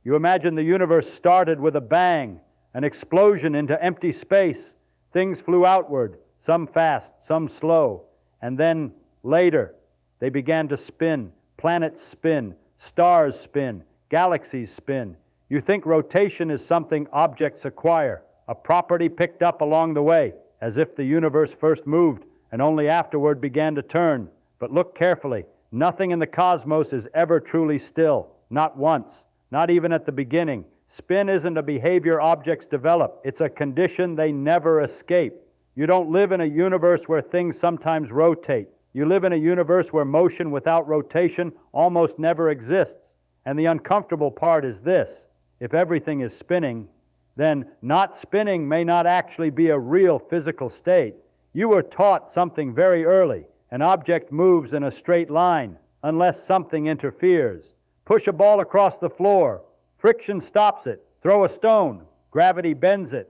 You imagine the universe started with a bang, an explosion into empty space. Things flew outward, some fast, some slow, and then later they began to spin. Planets spin, stars spin, galaxies spin. You think rotation is something objects acquire, a property picked up along the way, as if the universe first moved and only afterward began to turn. But look carefully. Nothing in the cosmos is ever truly still, not once, not even at the beginning. Spin isn't a behavior objects develop. It's a condition they never escape. You don't live in a universe where things sometimes rotate. You live in a universe where motion without rotation almost never exists. And the uncomfortable part is this: if everything is spinning, then not spinning may not actually be a real physical state. You were taught something very early. An object moves in a straight line unless something interferes. Push a ball across the floor. Friction stops it. Throw a stone. Gravity bends it.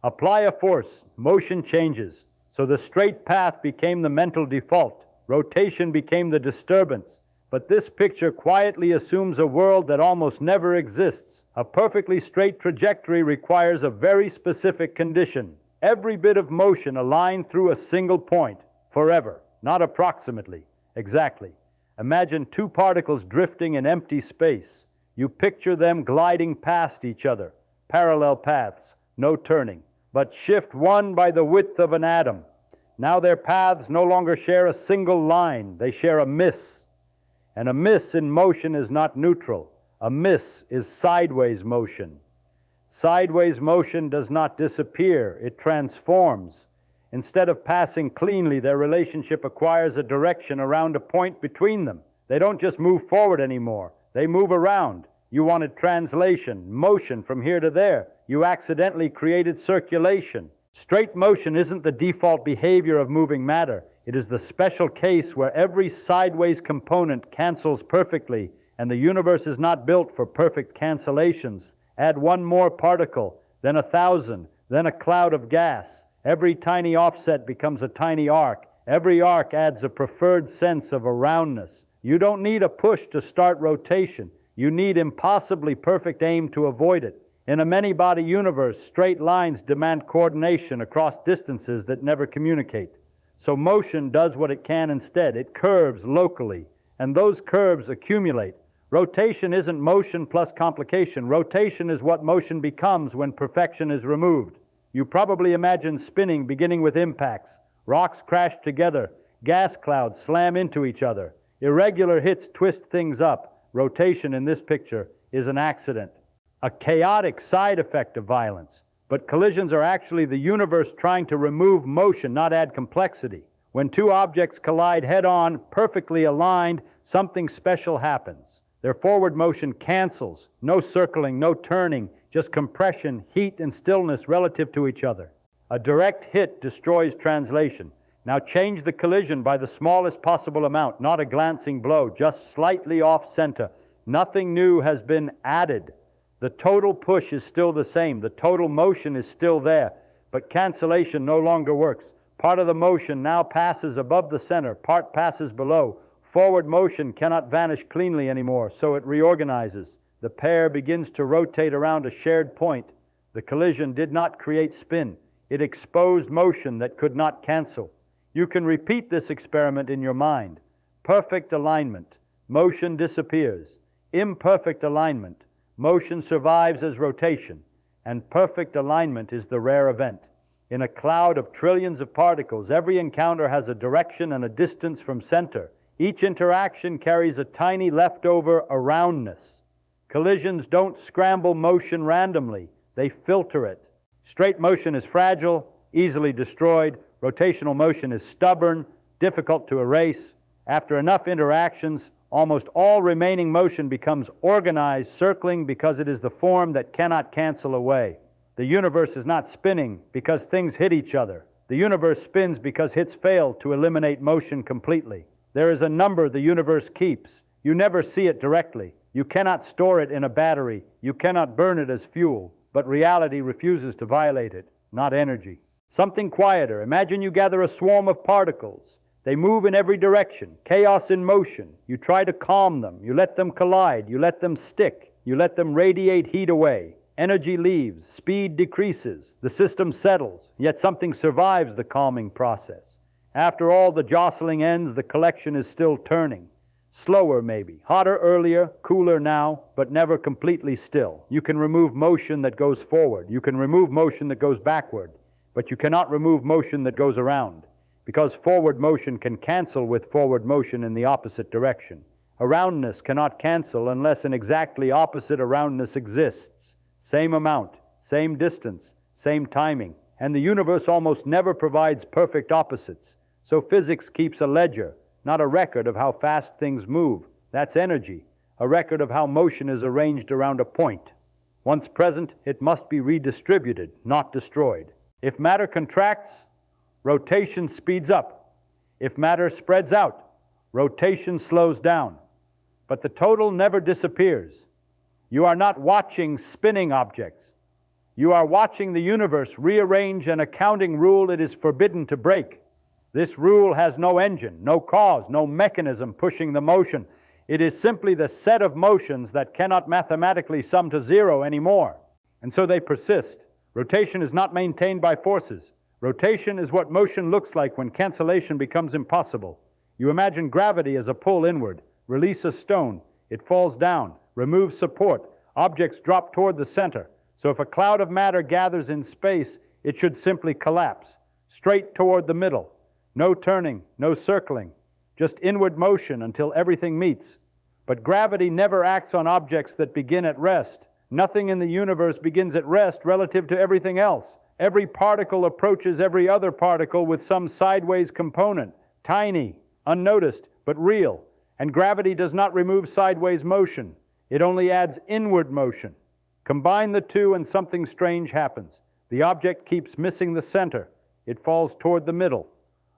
Apply a force. Motion changes. So the straight path became the mental default. Rotation became the disturbance. But this picture quietly assumes a world that almost never exists. A perfectly straight trajectory requires a very specific condition. Every bit of motion aligned through a single point, forever, not approximately, exactly. Imagine two particles drifting in empty space. You picture them gliding past each other, parallel paths, no turning, but shift one by the width of an atom. Now their paths no longer share a single line, they share a miss. And a miss in motion is not neutral. A miss is sideways motion. Sideways motion does not disappear, it transforms. Instead of passing cleanly, their relationship acquires a direction around a point between them. They don't just move forward anymore, they move around. You wanted translation, motion from here to there. You accidentally created circulation. Straight motion isn't the default behavior of moving matter. It is the special case where every sideways component cancels perfectly, and the universe is not built for perfect cancellations. Add one more particle, then 1,000, then a cloud of gas. Every tiny offset becomes a tiny arc. Every arc adds a preferred sense of a roundness. You don't need a push to start rotation. You need impossibly perfect aim to avoid it. In a many-body universe, straight lines demand coordination across distances that never communicate. So motion does what it can instead. It curves locally, and those curves accumulate. Rotation isn't motion plus complication. Rotation is what motion becomes when perfection is removed. You probably imagine spinning beginning with impacts. Rocks crash together. Gas clouds slam into each other. Irregular hits twist things up. Rotation in this picture is an accident, a chaotic side effect of violence. But collisions are actually the universe trying to remove motion, not add complexity. When two objects collide head-on, perfectly aligned, something special happens. Their forward motion cancels. No circling, no turning, just compression, heat, and stillness relative to each other. A direct hit destroys translation. Now change the collision by the smallest possible amount, not a glancing blow, just slightly off-center. Nothing new has been added. The total push is still the same. The total motion is still there, but cancellation no longer works. Part of the motion now passes above the center, part passes below. Forward motion cannot vanish cleanly anymore, so it reorganizes. The pair begins to rotate around a shared point. The collision did not create spin. It exposed motion that could not cancel. You can repeat this experiment in your mind. Perfect alignment. Motion disappears. Imperfect alignment. Motion survives as rotation, and perfect alignment is the rare event. In a cloud of trillions of particles, every encounter has a direction and a distance from center. Each interaction carries a tiny leftover aroundness. Collisions don't scramble motion randomly, they filter it. Straight motion is fragile, easily destroyed. Rotational motion is stubborn, difficult to erase. After enough interactions, almost all remaining motion becomes organized, circling because it is the form that cannot cancel away. The universe is not spinning because things hit each other. The universe spins because hits fail to eliminate motion completely. There is a number the universe keeps. You never see it directly. You cannot store it in a battery. You cannot burn it as fuel. But reality refuses to violate it, not energy. Something quieter. Imagine you gather a swarm of particles. They move in every direction, chaos in motion. You try to calm them. You let them collide. You let them stick. You let them radiate heat away. Energy leaves, speed decreases, the system settles, yet something survives the calming process. After all the jostling ends, the collection is still turning. Slower maybe, hotter earlier, cooler now, but never completely still. You can remove motion that goes forward. You can remove motion that goes backward, but you cannot remove motion that goes around, because forward motion can cancel with forward motion in the opposite direction. Aroundness cannot cancel unless an exactly opposite aroundness exists. Same amount, same distance, same timing, and the universe almost never provides perfect opposites. So physics keeps a ledger, not a record of how fast things move. That's energy, a record of how motion is arranged around a point. Once present, it must be redistributed, not destroyed. If matter contracts, rotation speeds up. If matter spreads out, rotation slows down. But the total never disappears. You are not watching spinning objects. You are watching the universe rearrange an accounting rule it is forbidden to break. This rule has no engine, no cause, no mechanism pushing the motion. It is simply the set of motions that cannot mathematically sum to zero anymore. And so they persist. Rotation is not maintained by forces. Rotation is what motion looks like when cancellation becomes impossible. You imagine gravity as a pull inward. Release a stone, it falls down. Remove support, objects drop toward the center. So if a cloud of matter gathers in space, it should simply collapse, straight toward the middle. No turning, no circling, just inward motion until everything meets. But gravity never acts on objects that begin at rest. Nothing in the universe begins at rest relative to everything else. Every particle approaches every other particle with some sideways component, tiny, unnoticed, but real. And gravity does not remove sideways motion. It only adds inward motion. Combine the two and something strange happens. The object keeps missing the center. It falls toward the middle,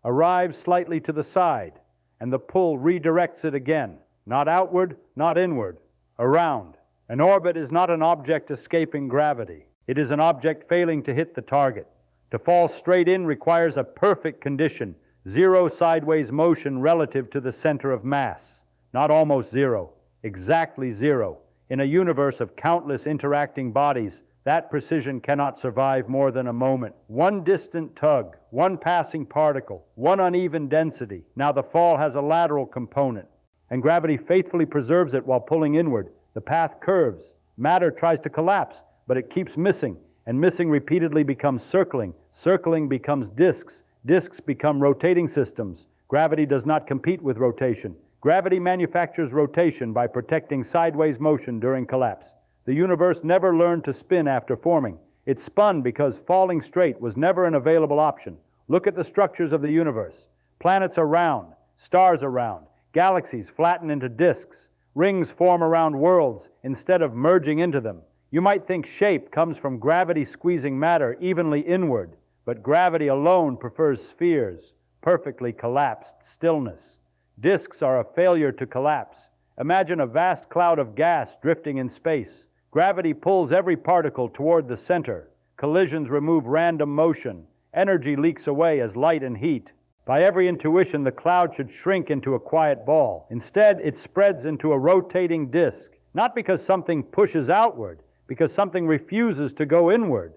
arrives slightly to the side, and the pull redirects it again. Not outward, not inward, around. An orbit is not an object escaping gravity. It is an object failing to hit the target. To fall straight in requires a perfect condition, zero sideways motion relative to the center of mass. Not almost zero, exactly zero. In a universe of countless interacting bodies, that precision cannot survive more than a moment. One distant tug, one passing particle, one uneven density. Now the fall has a lateral component, and gravity faithfully preserves it while pulling inward. The path curves. Matter tries to collapse, but it keeps missing, and missing repeatedly becomes circling. Circling becomes disks. Disks become rotating systems. Gravity does not compete with rotation. Gravity manufactures rotation by protecting sideways motion during collapse. The universe never learned to spin after forming. It spun because falling straight was never an available option. Look at the structures of the universe. Planets are round, stars are round, galaxies flatten into disks, rings form around worlds instead of merging into them. You might think shape comes from gravity squeezing matter evenly inward, but gravity alone prefers spheres, perfectly collapsed stillness. Disks are a failure to collapse. Imagine a vast cloud of gas drifting in space. Gravity pulls every particle toward the center. Collisions remove random motion. Energy leaks away as light and heat. By every intuition, the cloud should shrink into a quiet ball. Instead, it spreads into a rotating disk, not because something pushes outward, because something refuses to go inward.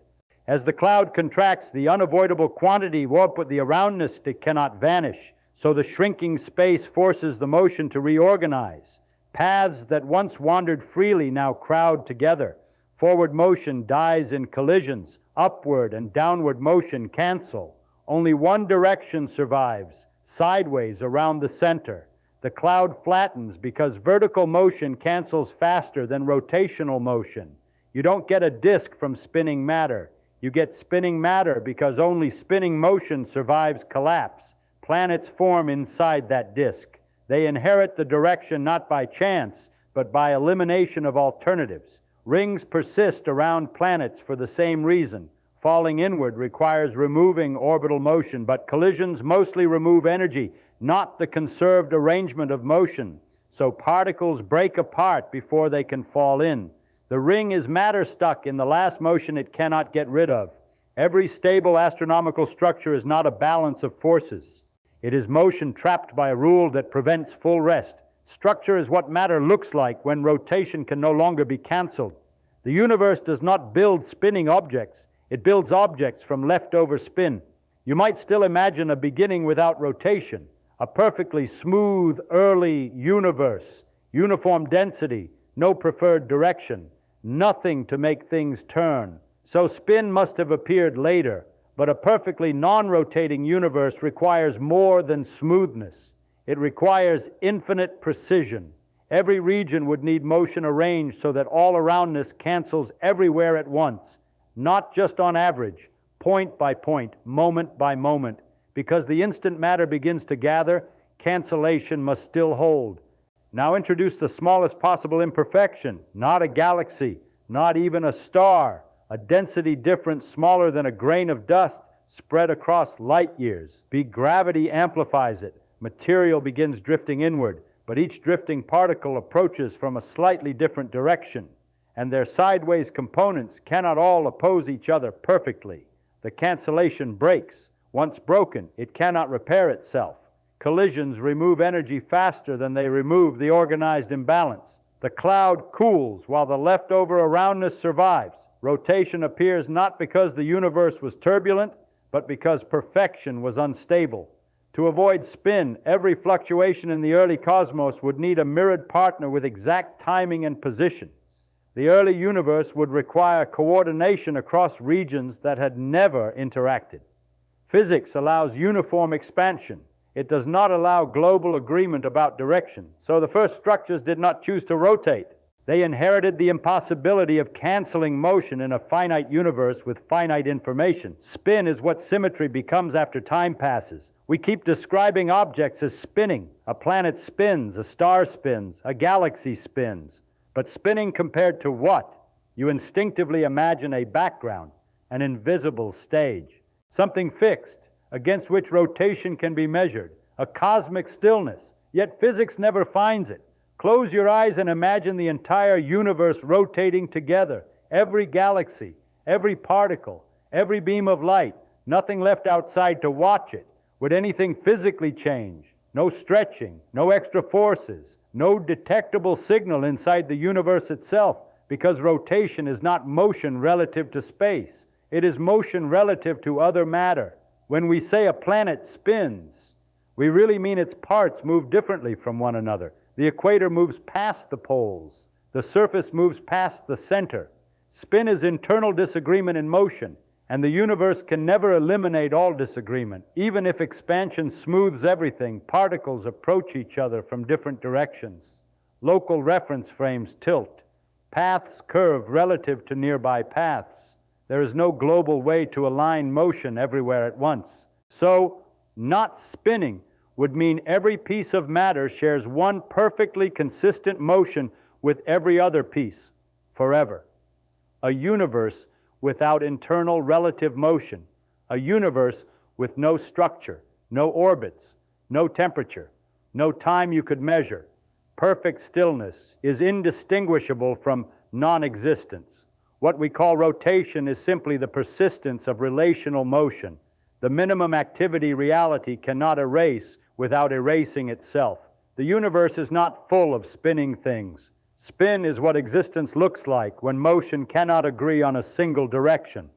As the cloud contracts, the unavoidable quantity warp with the aroundness that cannot vanish. So the shrinking space forces the motion to reorganize. Paths that once wandered freely now crowd together. Forward motion dies in collisions. Upward and downward motion cancel. Only one direction survives, sideways around the center. The cloud flattens because vertical motion cancels faster than rotational motion. You don't get a disk from spinning matter. You get spinning matter because only spinning motion survives collapse. Planets form inside that disk. They inherit the direction not by chance, but by elimination of alternatives. Rings persist around planets for the same reason. Falling inward requires removing orbital motion, but collisions mostly remove energy, not the conserved arrangement of motion. So particles break apart before they can fall in. The ring is matter stuck in the last motion it cannot get rid of. Every stable astronomical structure is not a balance of forces. It is motion trapped by a rule that prevents full rest. Structure is what matter looks like when rotation can no longer be canceled. The universe does not build spinning objects. It builds objects from leftover spin. You might still imagine a beginning without rotation, a perfectly smooth, early universe, uniform density, no preferred direction, nothing to make things turn. So spin must have appeared later, but a perfectly non-rotating universe requires more than smoothness. It requires infinite precision. Every region would need motion arranged so that all aroundness cancels everywhere at once, not just on average, point by point, moment by moment. Because the instant matter begins to gather, cancellation must still hold. Now introduce the smallest possible imperfection, not a galaxy, not even a star, a density difference smaller than a grain of dust spread across light years. Gravity amplifies it. Material begins drifting inward, but each drifting particle approaches from a slightly different direction, and their sideways components cannot all oppose each other perfectly. The cancellation breaks. Once broken, it cannot repair itself. Collisions remove energy faster than they remove the organized imbalance. The cloud cools while the leftover aroundness survives. Rotation appears not because the universe was turbulent, but because perfection was unstable. To avoid spin, every fluctuation in the early cosmos would need a mirrored partner with exact timing and position. The early universe would require coordination across regions that had never interacted. Physics allows uniform expansion. It does not allow global agreement about direction. So the first structures did not choose to rotate. They inherited the impossibility of canceling motion in a finite universe with finite information. Spin is what symmetry becomes after time passes. We keep describing objects as spinning. A planet spins, a star spins, a galaxy spins. But spinning compared to what? You instinctively imagine a background, an invisible stage, something fixed, against which rotation can be measured, a cosmic stillness, yet physics never finds it. Close your eyes and imagine the entire universe rotating together, every galaxy, every particle, every beam of light, nothing left outside to watch it. Would anything physically change? No stretching, no extra forces, no detectable signal inside the universe itself, because rotation is not motion relative to space. It is motion relative to other matter. When we say a planet spins, we really mean its parts move differently from one another. The equator moves past the poles. The surface moves past the center. Spin is internal disagreement in motion, and the universe can never eliminate all disagreement. Even if expansion smooths everything, particles approach each other from different directions. Local reference frames tilt. Paths curve relative to nearby paths. There is no global way to align motion everywhere at once. So, not spinning would mean every piece of matter shares one perfectly consistent motion with every other piece, forever. A universe without internal relative motion. A universe with no structure, no orbits, no temperature, no time you could measure. Perfect stillness is indistinguishable from non-existence. What we call rotation is simply the persistence of relational motion. The minimum activity reality cannot erase without erasing itself. The universe is not full of spinning things. Spin is what existence looks like when motion cannot agree on a single direction.